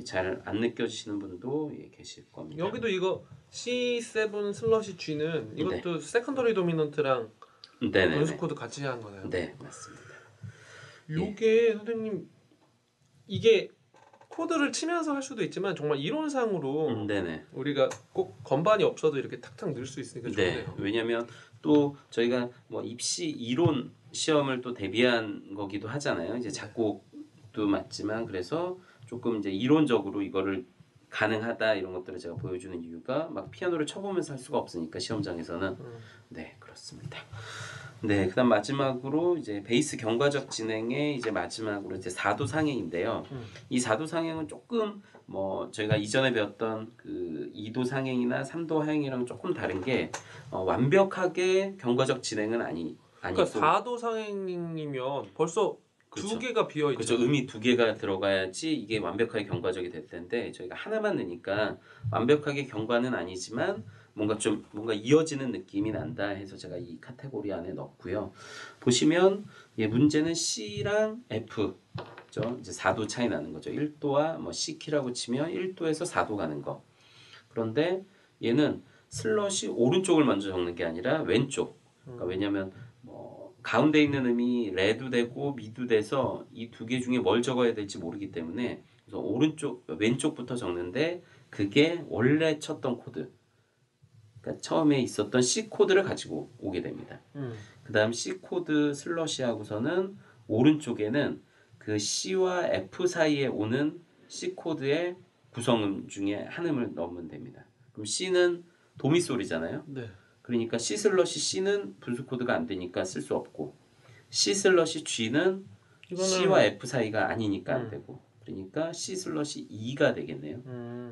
잘 안 느껴지시는 분도 계실 겁니다. 여기도 이거 C7 슬러시 G는 이것도 세컨더리 도미넌트랑 분수 코드 같이 한 거나요? 네, 맞습니다. 요게 선생님 이게 코드를 치면서 할 수도 있지만 정말 이론상으로 우리가 꼭 건반이 없어도 이렇게 탁탁 넣을 수 있으니까 좋네요. 왜냐하면 또 저희가 뭐 입시 이론 시험을 또 대비한 거기도 하잖아요. 이제 작곡도 맞지만 그래서 조금 이제 이론적으로 이거를 가능하다 이런 것들을 제가 보여주는 이유가 막 피아노를 쳐보면서 할 수가 없으니까 시험장에서는 네 그렇습니다. 네 그다음 마지막으로 이제 베이스 경과적 진행의 이제 마지막으로 이제 4도 상행인데요. 이 4도 상행은 조금 뭐 저희가 이전에 배웠던 그 2도 상행이나 3도 하행이랑 조금 다른 게 완벽하게 경과적 진행은 아니고 그러니까 4도 상행이면 벌써 두 개가 비어 있죠. 그렇죠. 음이 두 개가 들어가야지 이게 완벽하게 경과적이 될 텐데 저희가 하나만 넣으니까 완벽하게 경과는 아니지만 뭔가 이어지는 느낌이 난다 해서 제가 이 카테고리 안에 넣었고요. 보시면 문제는 C랑 F 죠. 이제 4도 차이 나는 거죠. 1도와 뭐 C 키라고 치면 1도에서 4도 가는 거. 그런데 얘는 슬롯이 오른쪽을 먼저 적는 게 아니라 왼쪽. 그러니까 왜냐면 가운데 있는 음이 레도 되고 미도 돼서 이 두 개 중에 뭘 적어야 될지 모르기 때문에 그래서 왼쪽부터 적는데 그게 원래 쳤던 코드. 그러니까 처음에 있었던 C 코드를 가지고 오게 됩니다. 그 다음 C 코드 슬러시 하고서는 오른쪽에는 그 C와 F 사이에 오는 C 코드의 구성음 중에 한 음을 넣으면 됩니다. 그럼 C는 도미솔이잖아요. 네. 그러니까 C 슬러시 C는 분수 코드가 안 되니까 쓸 수 없고 C 슬러시 G는 C와 F 사이가 아니니까 안 되고 그러니까 C 슬러시 E가 되겠네요.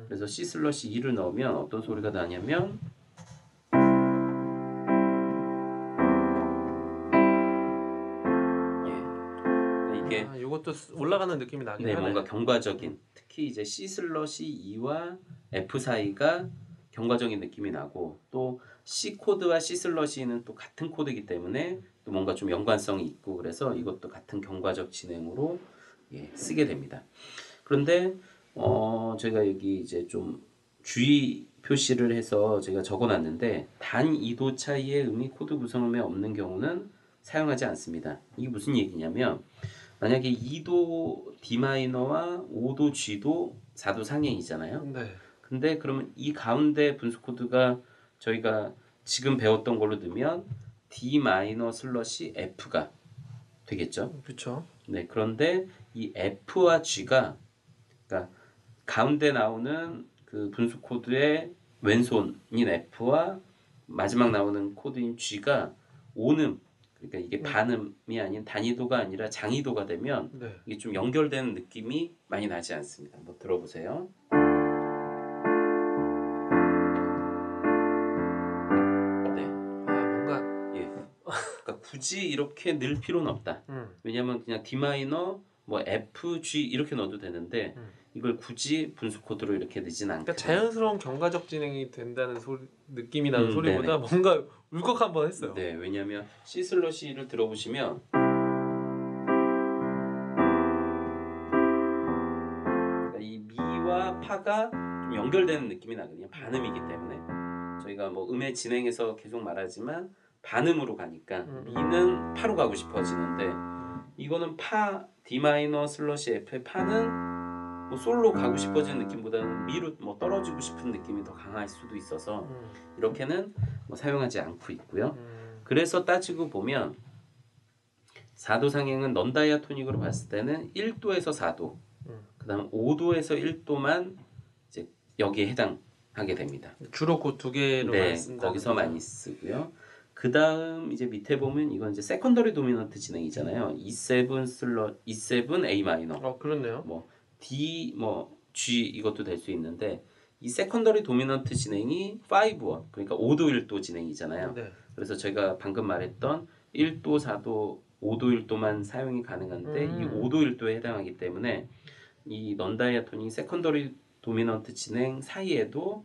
그래서 C 슬러시 E를 넣으면 어떤 소리가 나냐면 이게 이것도 올라가는 느낌이 나긴 네, 하네. 뭔가 경과적인 특히 이제 C 슬러시 E와 F 사이가 경과적인 느낌이 나고 또 C 코드와 C 슬러시는 또 같은 코드이기 때문에 또 뭔가 좀 연관성이 있고 그래서 이것도 같은 경과적 진행으로 쓰게 됩니다. 그런데 제가 여기 이제 좀 주의 표시를 해서 제가 적어놨는데 단 2도 차이의 음이 코드 구성음에 없는 경우는 사용하지 않습니다. 이게 무슨 얘기냐면 만약에 2도 D 마이너와 5도 G도 4도 상행이잖아요. 네. 근데 그러면 이 가운데 분수 코드가 저희가 지금 배웠던 걸로 넣으면 D 마이너 슬러시 F가 되겠죠. 그렇죠. 네, 그런데 이 F와 G가 그러니까 가운데 나오는 그 분수 코드의 왼손인 F와 마지막 나오는 코드인 G가 온음 그러니까 이게 반음이 아닌 단위도가 아니라 장위도가 되면 네. 이게 좀 연결되는 느낌이 많이 나지 않습니다. 한번 들어보세요. 네. 뭔가 그러니까 굳이 이렇게 넣을 필요는 없다. 왜냐하면 그냥 D 마이너 뭐 F, G 이렇게 넣어도 되는데 이걸 굳이 분수 코드로 이렇게 넣진 않고. 그러니까 자연스러운 경과적 진행이 된다는 느낌이 나는 소리보다 네네. 뭔가 울컥 한번 했어요. 네, 왜냐하면 C 슬러시를 들어보시면 그러니까 이 미와 파가 좀 연결되는 느낌이 나거든요. 반음이기 때문에 저희가 뭐 음의 진행에서 계속 말하지만 반음으로 가니까 미는 파로 가고 싶어지는데 이거는 파 D 마이너 슬러시 F의 파는 뭐 솔로 가고 싶어지는 느낌보다는 미로 뭐 떨어지고 싶은 느낌이 더 강할 수도 있어서 이렇게는 뭐 사용하지 않고 있고요. 그래서 따지고 보면 4도 상행은 넌 다이아토닉으로 봤을 때는 1도에서 4도, 그다음 5도에서 1도만 이제 여기에 해당하게 됩니다. 주로 그 두 개로 많이 쓴다. 거기서 많이 쓰고요. 그다음 이제 밑에 보면 이건 이제 세컨더리 도미넌트 진행이잖아요. E7 A 마이너. 그렇네요. 뭐 D 뭐 G 이것도 될 수 있는데 이 세컨더리 도미넌트 진행이 5원 그러니까 5도 1도 진행이잖아요. 네. 그래서 제가 방금 말했던 1도 4도 5도 1도만 사용이 가능한데 이 5도 1도에 해당하기 때문에 이 넌다이아토닉 세컨더리 도미넌트 진행 사이에도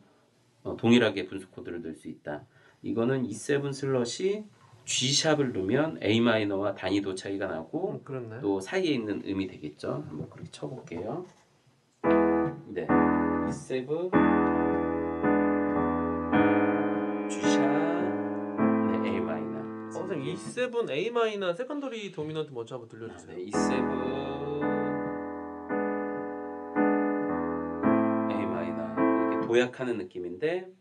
동일하게 분수 코드를 넣을 수 있다. 이거는 E7 슬러시 G 샵을 넣으면 A 마이너와 단위도 차이가 나고 또 사이에 있는 음이 되겠죠. 한번 그렇게 쳐볼게요. 네, E7 G 샵 네, A 마이너. 선생님 E7 A 마이너 세컨더리 도미넌트 먼저 한번 들려주세요. 네, E7 A 마이너 이렇게 도약하는 느낌인데.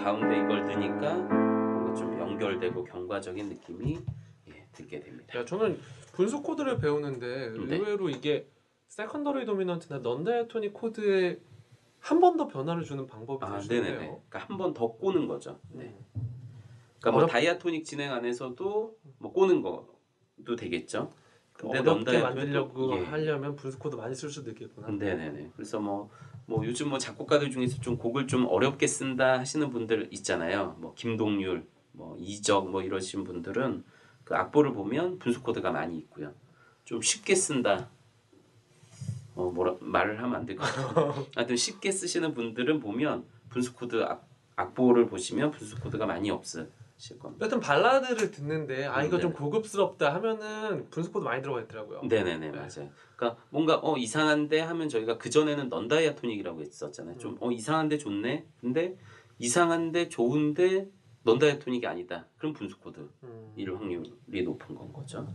가운데 이걸 넣으니까 뭔가 좀 연결되고 경과적인 느낌이 들게 됩니다. 저는 분수 코드를 배우는데 의외로 이게 세컨더리 도미넌트나 넌 다이아토닉 코드에 한 번 더 변화를 주는 방법이 될 수 있네요. 그러니까 한 번 더 꼬는 거죠. 네. 그러니까 뭐 다이아토닉 진행 안에서도 뭐 꼬는 것도 되겠죠. 근데 어렵게 만들려고 하려면 분수 코드 많이 쓸 수도 있겠구나. 네네네. 그래서 뭐 요즘 뭐 작곡가들 중에서 좀 곡을 좀 어렵게 쓴다 하시는 분들 있잖아요. 뭐 김동률, 뭐 이적 뭐 이러신 분들은 그 악보를 보면 분수 코드가 많이 있고요. 좀 쉽게 쓴다. 말을 하면 안 될 것 같아요. 하여튼 쉽게 쓰시는 분들은 보면 분수 코드 악보를 보시면 분수 코드가 많이 없어요. 여튼 발라드를 듣는데 이거 좀 고급스럽다 하면은 분수 코드 많이 들어가 있더라고요. 네네네 맞아요. 그러니까 뭔가 이상한데 하면 저희가 그 전에는 넌 다이아토닉이라고 했었잖아요. 좀 이상한데 좋네. 근데 이상한데 좋은데 넌 다이아토닉이 아니다. 그럼 분수 코드 이럴 확률이 높은 건 거죠.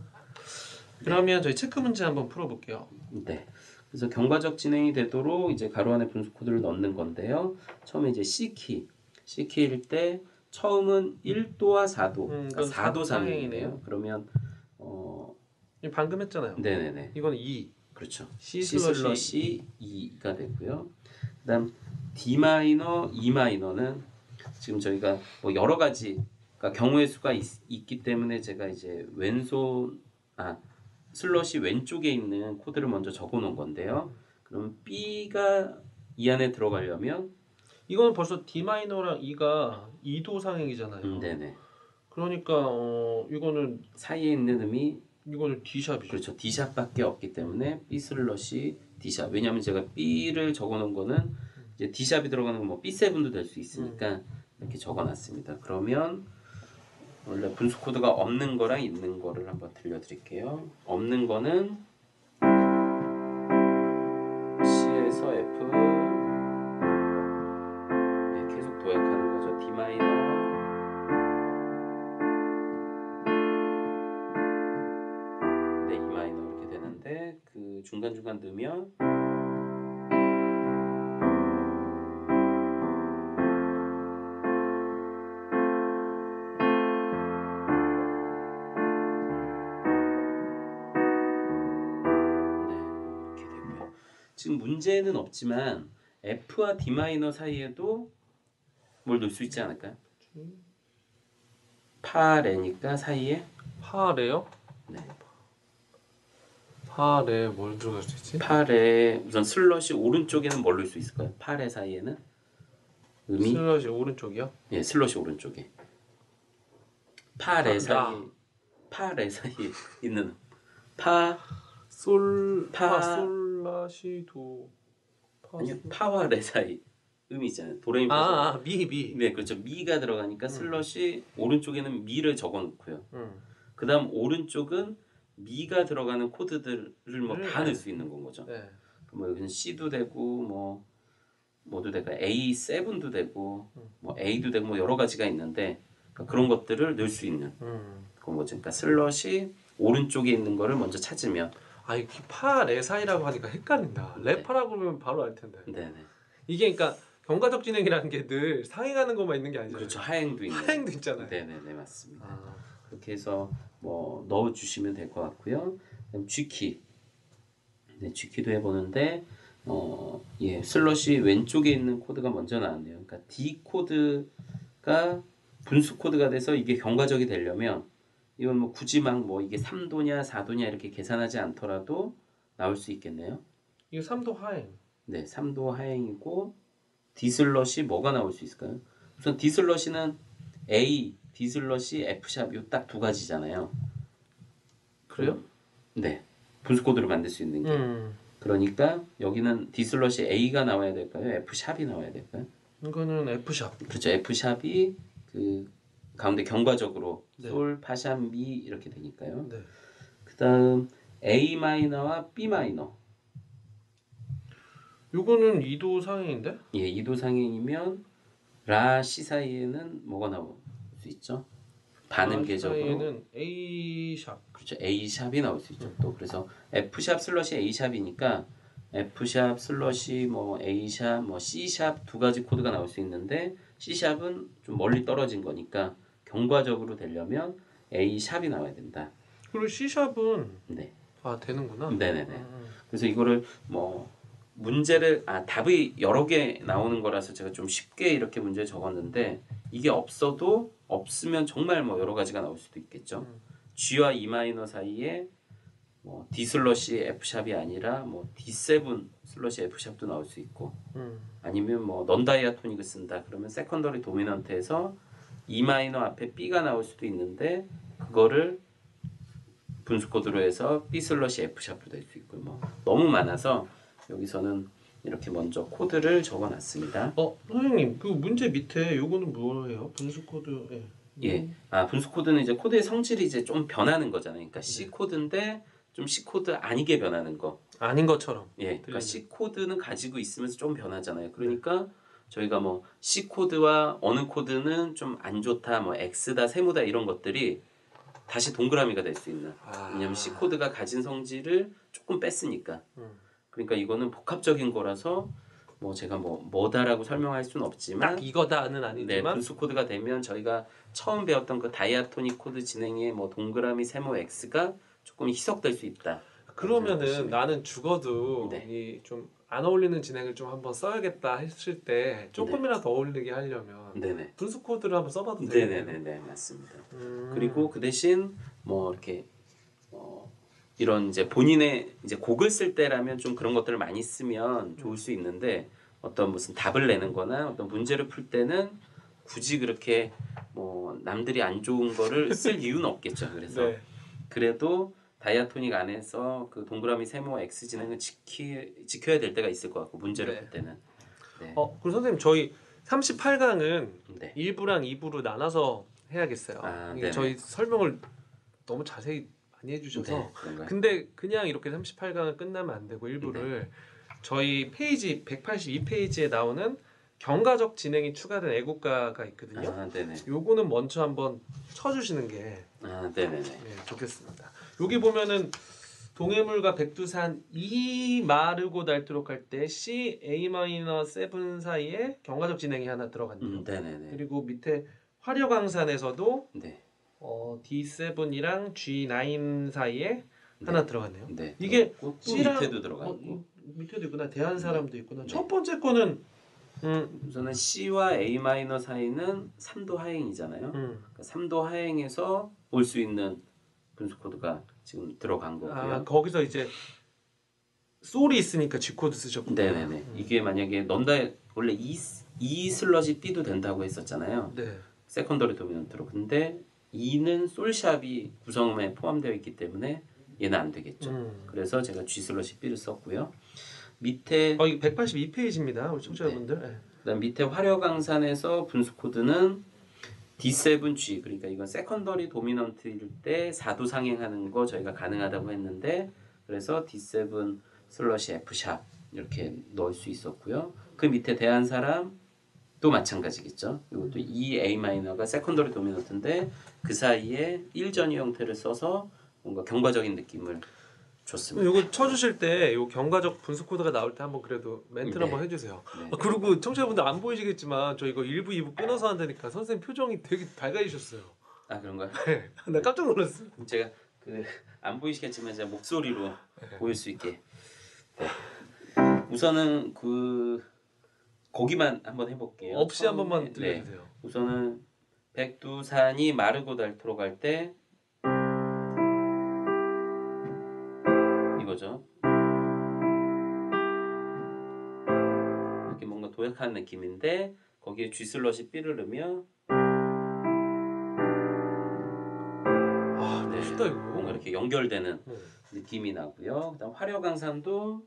그러면 저희 체크 문제 한번 풀어볼게요. 네. 그래서 경과적 진행이 되도록 이제 가로 안에 분수 코드를 넣는 건데요. 처음에 이제 C 키일 때 처음은 1도와 4도, 그러니까 4도 상행이네요. 그러면 방금 했잖아요. 네네네. 이건 E. 그렇죠. C 슬러시 E가 되고요. 그다음 D 마이너, E 마이너는 지금 저희가 뭐 여러 가지 그러니까 경우의 수가 있기 때문에 제가 이제 슬롯이 왼쪽에 있는 코드를 먼저 적어 놓은 건데요. 그럼 B가 이 안에 들어가려면 이거는 벌써 D 마이너랑 E가 2도 상행이잖아요. 네네. 그러니까 이거는 사이에 있는 음이 이거는 D 샵이죠. 그렇죠. D 샵밖에 없기 때문에 B 슬롯이 D 샵. 왜냐하면 제가 B를 적어 놓은 거는 이제 D 샵이 들어가는 건 뭐 B7도 될 수 있으니까 이렇게 적어 놨습니다. 그러면 원래 분수 코드가 없는 거랑 있는 거를 한번 들려드릴게요. 없는 거는 C에서 F 네, 계속 도약하는 거죠. D 마이너 네, E 마이너 이렇게 되는데 그 중간중간 넣으면 지금 문제는 없지만 F와 D 마이너 사이에도 뭘 넣을 수 있지 않을까요? 파 레니까 사이에 파래요? 네. 파래 뭘 들어갈 수 있지? 파 레 우선 슬롯이 오른쪽에는 뭘 넣을 수 있을까요? 파 레 사이에는 음이 슬롯이 오른쪽이요? 예 슬롯이 오른쪽에 파 레 사이에 파 레 사이에 있는 파 솔라시 도 아니요 파와 레 사이 음이 있잖아요. 도레미파 미. 네 그렇죠. 미가 들어가니까 슬롯이 오른쪽에는 미를 적어 놓고요. 그다음 오른쪽은 미가 들어가는 코드들을 뭐 다 넣을 수 있는 건 거죠. 네. 뭐 여기는 C도 되고 뭐 뭐도 되고 A7도 되고 뭐 A도 되고 뭐 여러 가지가 있는데 그러니까 그런 것들을 넣을 수 있는 그건 거죠. 그러니까 슬롯이 오른쪽에 있는 거를 먼저 찾으면 이게 파레 사이라고 하니까 헷갈린다. 레파라고 그러면 바로 알 텐데. 네네. 이게 그러니까 경과적 진행이라는 게 늘 상행하는 것만 있는 게 아니잖아요. 그렇죠. 하행도 있는. 하행도 있잖아요. 네네네 맞습니다. 그렇게 해서 뭐 넣어 주시면 될 것 같고요. 그다음 G키. 네, G키도 해보는데 예 슬롯이 왼쪽에 있는 코드가 먼저 나왔네요. 그러니까 D 코드가 분수 코드가 돼서 이게 경과적이 되려면 이건 뭐 굳이 막 뭐 이게 3도냐 4도냐 이렇게 계산하지 않더라도 나올 수 있겠네요. 이거 3도 하행. 네, 3도 하행이고 D 슬롯이 뭐가 나올 수 있을까요? 우선 D 슬롯이는 A, D 슬롯이 F 샵 요 딱 두 가지잖아요. 그래요? 네, 분수 코드를 만들 수 있는 게. 그러니까 여기는 D 슬롯이 A가 나와야 될까요? F 샵이 나와야 될까요? 이거는 F 샵. 그렇죠. F 샵이 그 가운데 경과적으로 네. 솔, 파 샵, 미 이렇게 되니까요. 네. 그다음 A 마이너와 B 마이너. 요거는 2도 상행인데? 예, 2도 상행이면 라, 시 사이에는 뭐가 나올 수 있죠? 반음계적으로 사이에는 A 샵. 그렇죠. A 샵이 나올 수 있죠. 또 그래서 F 샵 슬롯이 A 샵이니까 F 샵 슬롯이 뭐 A 샵, 뭐 C 샵 두 가지 코드가 나올 수 있는데 C 샵은 좀 멀리 떨어진 거니까 경과적으로 되려면 A 샵이 나와야 된다. 그리고 C 샵은 네. 되는구나. 네네네. 그래서 이거를 뭐 문제를 답이 여러 개 나오는 거라서 제가 좀 쉽게 이렇게 문제 적었는데 이게 없어도 없으면 정말 뭐 여러 가지가 나올 수도 있겠죠. G와 E 마이너 사이에 뭐 D 슬롯이 F 샵이 아니라 뭐 D7 슬롯이 F 샵도 나올 수 있고 아니면 뭐 넌 다이아토닉을 쓴다 그러면 세컨더리 도미넌트에서 E 마이너 앞에 B가 나올 수도 있는데 그거를 분수 코드로 해서 B 슬롯이 F 샵도 될 수 있고 뭐 너무 많아서 여기서는 이렇게 먼저 코드를 적어놨습니다. 선생님 그 문제 밑에 요거는 뭐예요? 분수 코드. 예. 분수 코드는 이제 코드의 성질이 이제 좀 변하는 거잖아요. 그러니까 C 코드인데 좀 C 코드 아니게 변하는 거. 아닌 것처럼. 예. 그러니까 C 코드는 가지고 있으면서 좀 변하잖아요. 그러니까 저희가 뭐 C 코드와 어느 코드는 좀 안 좋다, 뭐 X다, 세모다 이런 것들이 다시 동그라미가 될 수 있는. 왜냐면 C 코드가 가진 성질을 조금 뺐으니까. 그러니까 이거는 복합적인 거라서 뭐 제가 뭐다라고 설명할 수는 없지만 딱 이거다는 아니지만 네, 분수 코드가 되면 저희가 처음 배웠던 그 다이아토닉 코드 진행의 뭐 동그라미 세모 X가 조금 희석될 수 있다. 그러면은 나는 죽어도 네. 이 좀 안 어울리는 진행을 좀 한번 써야겠다 했을 때 조금이라도 어울리게 하려면 네네. 분수 코드를 한번 써봐도 되겠네요. 네네네 맞습니다. 그리고 그 대신 뭐 이렇게 이런 이제 본인의 이제 곡을 쓸 때라면 좀 그런 것들을 많이 쓰면 좋을 수 있는데 어떤 무슨 답을 내는거나 어떤 문제를 풀 때는 굳이 그렇게 뭐 남들이 안 좋은 거를 쓸 이유는 없겠죠. 그래서 네. 그래도 다이아토닉 안에서 그 동그라미 세모 X 진행을 지켜야 될 때가 있을 것 같고 문제를 네. 풀 때는. 네. 그리고 선생님 저희 38강은 네. 1부랑 2부로 나눠서 해야겠어요. 이게 네네. 저희 설명을 너무 자세히 많이 해주셔서. 네, 그런가요? 근데 그냥 이렇게 38강을 끝나면 안 되고 1부를 저희 페이지 182페이지에 나오는 경과적 진행이 추가된 애국가가 있거든요. 네네. 요거는 먼저 한번 쳐주시는 게 네네네. 네, 좋겠습니다. 여기 보면은 동해물과 백두산 이 마르고 닳도록 할 때 C, A 마이너 7 사이에 경과적 진행이 하나 들어갔네요. 네네네. 그리고 밑에 화려강산에서도 네. D7이랑 G9 사이에 하나 들어갔네요. 네. 이게 또 C랑 밑에도 들어가고 밑에도 있구나. 대한 사람도 있구나. 네. 첫 번째 거는 우선은 C와 A 마이너 사이는 3도 하행이잖아요. 그러니까 3도 하행에서 올 수 있는 분수 코드가 지금 들어간 거고요. 거기서 이제 솔이 있으니까 G 코드 쓰셨구나. 네네네. 이게 만약에 넌다 원래 E 슬러시 B도 된다고 했었잖아요. 네. 세컨더리 도미넌트로. 근데 E는 솔샵이 구성음에 포함되어 있기 때문에 얘는 안 되겠죠. 그래서 제가 G 슬러시 B를 썼고요. 밑에 이게 182페이지입니다. 우리 청취자분들. 네. 그다음 밑에 화려강산에서 분수 코드는 D7G 그러니까 이건 세컨더리 도미넌트일 때 4도 상행하는 거 저희가 가능하다고 했는데 그래서 D7 슬러시 F샵 이렇게 넣을 수 있었고요. 그 밑에 대한 사람 또 마찬가지겠죠. 이것도 E A 마이너가 세컨더리 도미넌트인데 그 사이에 1전위 형태를 써서 뭔가 경과적인 느낌을 줬습니다. 이거 쳐주실 때 요 경과적 분수 코드가 나올 때 한번 그래도 멘트를 네. 한번 해주세요. 네. 그리고 청취자분들 안 보이시겠지만 저 이거 1부, 2부 끊어서 한다니까 선생님 표정이 되게 밝아지셨어요. 아 그런가요? 네. 나 깜짝 놀랐어요. 제가 그 안 보이시겠지만 제가 목소리로 보일 수 있게. 네. 우선은 그 거기만 한번 해볼게요. 없이 한 번만 들려주세요. 네. 우선은 백두산이 마르고 닳도록 할 때 이거죠. 이렇게 뭔가 도약하는 느낌인데 거기에 G 슬러시 B를 넣으면 멋있다 이거. 뭔가 이렇게 연결되는 느낌이 나고요. 그다음 화려강산도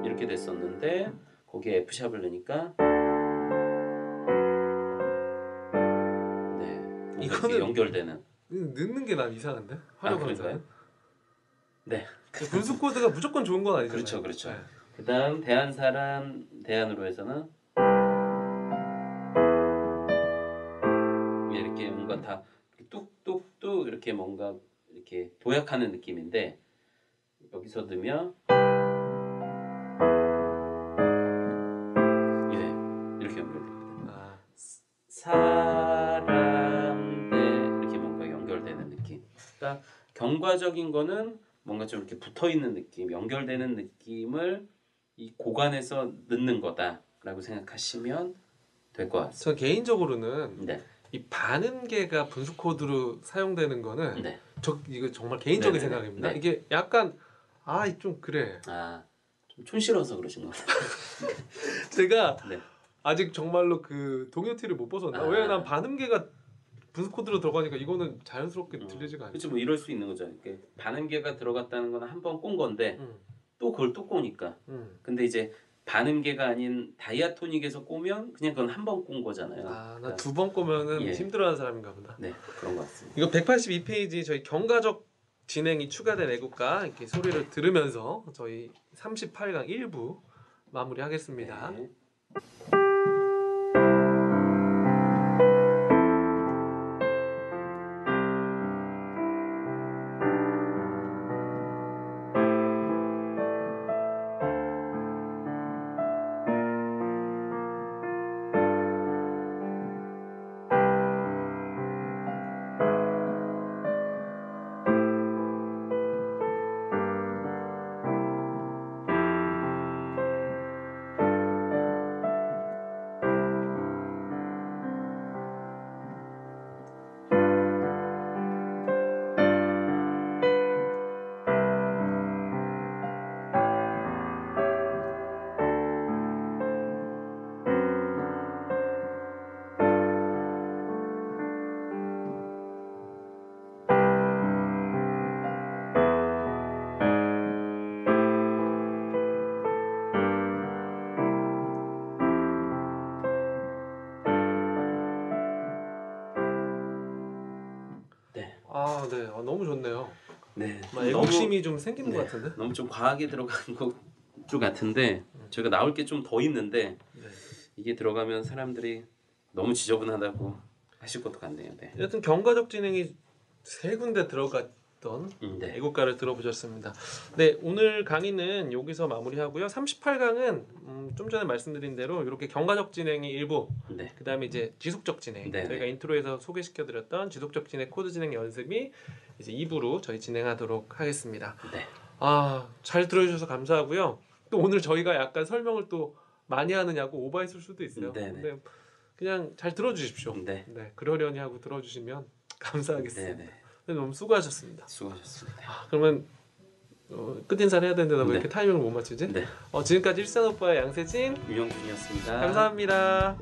이렇게 됐었는데 거기에 F샵을 넣으니까 네, 이거는 연결되는 넣는 게 난 이상한데? 화려강산. 네. 분수 코드가 무조건 좋은 건 아니잖아요. 그렇죠, 그렇죠. 네. 그다음 대한사람 대안으로 해서는 이렇게 뭔가 다 뚝뚝뚝 이렇게 뭔가 이렇게 도약하는 느낌인데 여기서 넣으면 이렇게 연결됩니다. 사람대 이렇게 뭔가 연결되는 느낌. 그러니까 경과적인 거는 뭔가 좀 이렇게 붙어 있는 느낌, 연결되는 느낌을 이 고관에서 넣는 거다라고 생각하시면 될 것 같습니다. 저 개인적으로는 네. 이 반음계가 분수 코드로 사용되는 거는 네. 이거 정말 개인적인 네네네. 생각입니다. 네. 이게 약간 좀 그래. 좀 촌스러워서 그러신 것 같아요. 제가 네. 아직 정말로 그 동요티를 못 벗었나? 왜냐면 난 반음계가 분수 코드로 들어가니까 이거는 자연스럽게 들리지가 않죠. 그렇죠. 뭐 이럴 수 있는 거죠. 이렇게 반음계가 들어갔다는 건 한 번 꼰 건데 또 그걸 또 꼬니까. 근데 이제 반음계가 아닌 다이아토닉에서 꼬면 그냥 그건 한 번 꼰 거잖아요. 나 두 번 꼬면은 힘들어하는 사람인가 보다. 네, 그런 것 같습니다. 이거 182페이지 저희 경과적 진행이 추가된 애국가 이렇게 소리를 들으면서 저희 38강 1부 마무리하겠습니다. 네. 아, 네. 아, 너무 좋네요. 네. 막 애국심이 좀 생기는 네, 것 같은데. 너무 좀 과하게 들어간 것 같은데 저희가 나올 게 좀 더 있는데 네. 이게 들어가면 사람들이 너무 지저분하다고 하실 것도 같네요. 네. 여튼 경과적 진행이 세 군데 들어갔던 네. 애국가를 들어보셨습니다. 네, 오늘 강의는 여기서 마무리하고요. 38강은 좀 전에 말씀드린 대로 이렇게 경과적 진행이 일부, 네. 그다음에 이제 지속적 진행. 네, 저희가 네. 인트로에서 소개시켜드렸던 지속적 진행 코드 진행 연습이 이제 2부로 저희 진행하도록 하겠습니다. 네. 아, 잘 들어주셔서 감사하고요. 또 오늘 저희가 약간 설명을 또 많이 하느냐고 오버했을 수도 있어요. 네, 네. 근데 그냥 잘 들어주십시오. 네. 네, 그러려니 하고 들어주시면 감사하겠습니다. 네, 네. 너무 수고하셨습니다. 수고하셨습니다. 그러면 끝인사를 해야 되는데 왜 네. 이렇게 타이밍을 못 맞추지? 네. 지금까지 일산 오빠의 양세진 유영준이었습니다. 감사합니다.